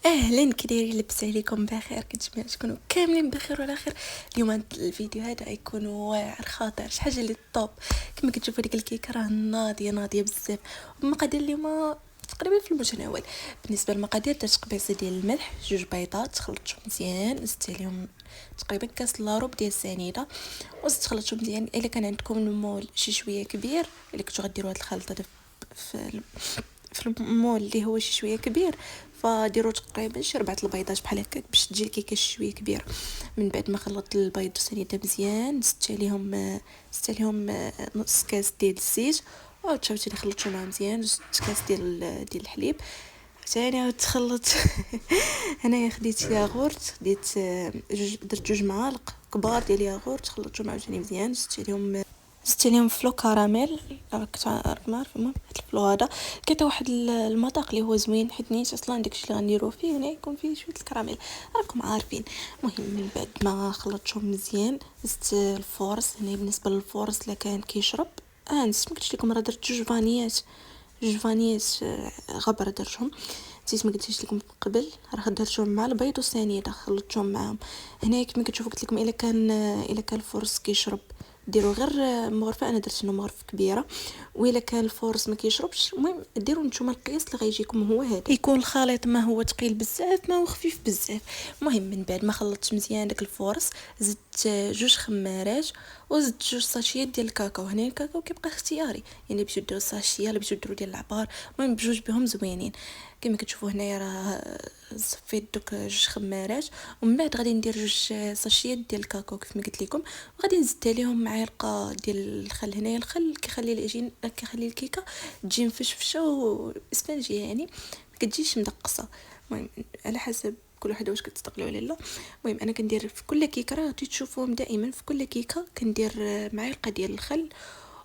اهلا كدايرين، لبس عليكم بخير؟ كنتمنى تكونوا كاملين بخير وعلى خير. اليوم هاد الفيديو هذا يكون واعر خاطر شي حاجه اللي طوب. كما كتشوفوا ديك الكيكه راه ناضيه بزاف، والمقادير اليوم تقريبا في المتناول. بالنسبه للمقادير درت قبيصه ديال الملح، جوج بيضات خلطتهم مزيان، زدت عليهم تقريبا كاس لاروب ديال السنيده وزدت خلطتهم مزيان. الا كان عندكم المول شي شويه كبير، الا كنتو غديروا هاد الخلطه في المول اللي هو شي شويه كبير، فديروا تقريبا شي 4 البيضات بحال هكاك باش تجي الكيكه شويه كبيره. من بعد ما خلطت البيض والسنيده مزيان، زدت عليهم نص كاس ديال الزيت، وعاوتاني خلطتهم معاهم مزيان. زدت كاس ديال الحليب ثاني عاود تخلط. هنايا خديت ياغورت، درت 2 معالق كبار ديال ياغورت، خلطتهم عاوتاني مزيان. زدت عليهم فلو كراميل، راك تعرف ما عارف المهم هاد الفلو هذا كيعطي واحد المذاق اللي هو زوين، حيت نيت اصلا داكشي اللي غنديرو فيه هنا يكون فيه شويه الكراميل، راكم عارفين. المهم من بعد ما خلطتهم مزيان زدت الفورص. هنا بالنسبه للفورص اللي كان كيشرب، نسيت ما قلتش لكم، راه درت جوج فانيات غبره درتهم. نسيت ما قلتش لكم قبل، راه درتهم مع البيض والسنيده خلطتهم معاهم. هنا كما كتشوفوا قلت لكم الا كان الفورص كيشرب ديروا غير مغرفه، انا درت مغرفه كبيره. والا كان الفورس ما كيشربش، المهم ديروا نتوما القياس اللي غيجيكم هو هذا، يكون الخليط ما هو ثقيل بزاف ما هو خفيف بزاف. المهم من بعد ما خلطت مزيان داك الفورس، زدت 2 خمارات وزدت 2 ساشيات ديال الكاكاو. هنا الكاكاو كيبقى اختياري، يعني بغيتو ديروا ساشيه ولا بغيتو ديروا ديال العبار، المهم بجوج بهم زوينين. كما كتشوفوا هنايا راه صفيت دوك 2 خمارات، ومن بعد غادي ندير 2 ساشيات ديال الكاكاو كيف ما قلت لكم، وغادي نزيد عليهم معلقه ديال الخل. هنايا الخل كيخلي العجين، كيخلي الكيكه تجي مفشفشه واسفنجيه، يعني ما كتجيش مدقصه. المهم على حسب كل واحد واش كتستقلوا ولا لا. المهم انا كندير في كل كيكه، راه تشوفوهم دائما في كل كيكه كندير معلقه ديال الخل،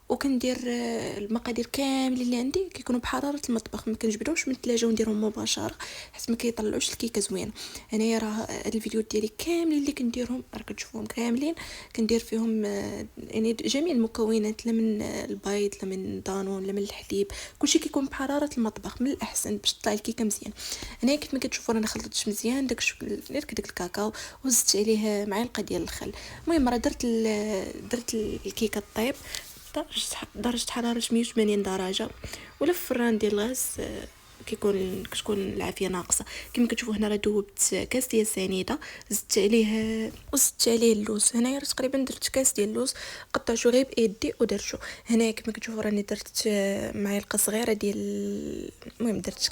وكندير المقادير كاملين اللي عندي كيكونوا بحراره المطبخ، ما كنجبدهمش من الثلاجه ونديرهم مباشره حيت ما كيطلعوش الكيكه زوينه. هنايا راه هاد الفيديو ديالي كاملين اللي كنديرهم راه كتشوفوهم كاملين، كندير فيهم يعني جميع المكونات، لا من البيض لا من دانون لا من الحليب، كلشي كيكون بحراره المطبخ من الاحسن باش تطلع الكيكه مزيان. هنايا كيف ما كتشوفوا انا خلطت مزيان داك الكاكاو وزدت عليه معلقه ديال الخل. المهم راه درت الكيكه طيب درجة حرارة 180 درجة، ولا في الفران ديال الغاز كتكون العافيه ناقصه. كما كتشوفوا هنا راه دوبت كاس ديال السنيده، وزدت عليه اللوز. هنايا تقريبا درت كاس ديال اللوز، قطعته غير بايدي ودرتو. هنايا كما كتشوفوا راني درت معلقه صغيره ديال، المهم درت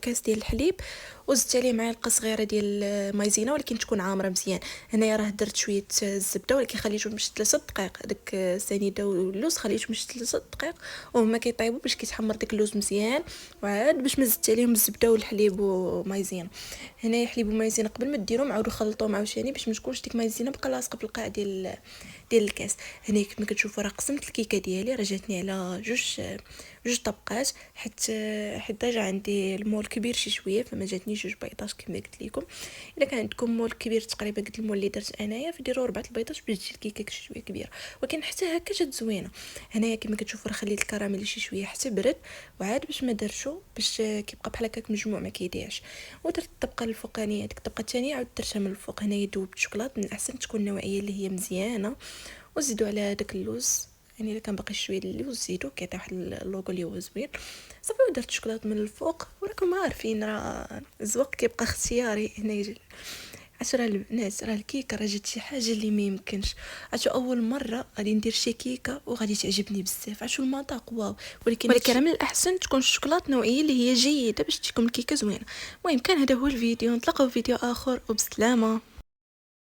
كاس ديال الحليب، وزدت عليه معلقه صغيره ديال مايزينا ولكن تكون عامره مزيان. هنايا راه درت شويه الزبده ولكن خليتهم باش 3 دقائق، داك السنيده واللوز خليتهم باش 3 دقائق وهما كيطيبوا باش كيتحمر داك اللوز مزيان، وعاد باش ما زدت عليهم الزبده والحليب ومايزينا. هنايا حليب ومايزينا قبل ما ديروهم عاودوا خلطوهم عاوتاني باش ما تكونش ديك مايزينا بقى لاصقه في القاع ديال الكاس. هنا كما كتشوفوا راه قسمت الكيكه ديالي، راه جاتني على جوج طبقات، حيت ديجا عندي المول كبير شي شويه فما جاتني 2 بيضات كما قلت لكم. الا كان عندكم مول كبير تقريبا قد المول اللي درت انايا، فديروا 4 البيضات باش تجي الكيكه شي شويه كبيره، ولكن حتى هكا جات زوينه. هنايا كما كتشوفوا راه خليت الكراميل شي شويه حتى برد، وعاد باش ما درتو باش كيبقى بحال هكاك مجموع ما كيضيعش. ودرت الطبقه الفوقانيه، ديك الطبقه الثانيه عاود درتها من الفوق. هنايا دوبت الشوكولاط، من الاحسن تكون نوعيه اللي هي مزيانه، وزيدوا على داك اللوز، يعني الا كان باقي شويه اللوز زيدو كيعطي واحد اللوغو اللي هو زوين. صافي ودرت الشوكولاط من الفوق، وراكم عارفين راه الزواق كيبقى اختياري. هنا يجي راه البنات، راه الكيكه راه جات شي حاجه اللي ما يمكنش. عرفتوا اول مره غادي ندير شي كيكه وغادي تعجبني بزاف، عرفتوا المذاق واو، ولكن من الاحسن تكون الشوكولاط نوعيه اللي هي جيده باش تكون الكيكه زوينه. المهم كان هذا هو الفيديو، نتلاقاو في فيديو اخر وبسلامه.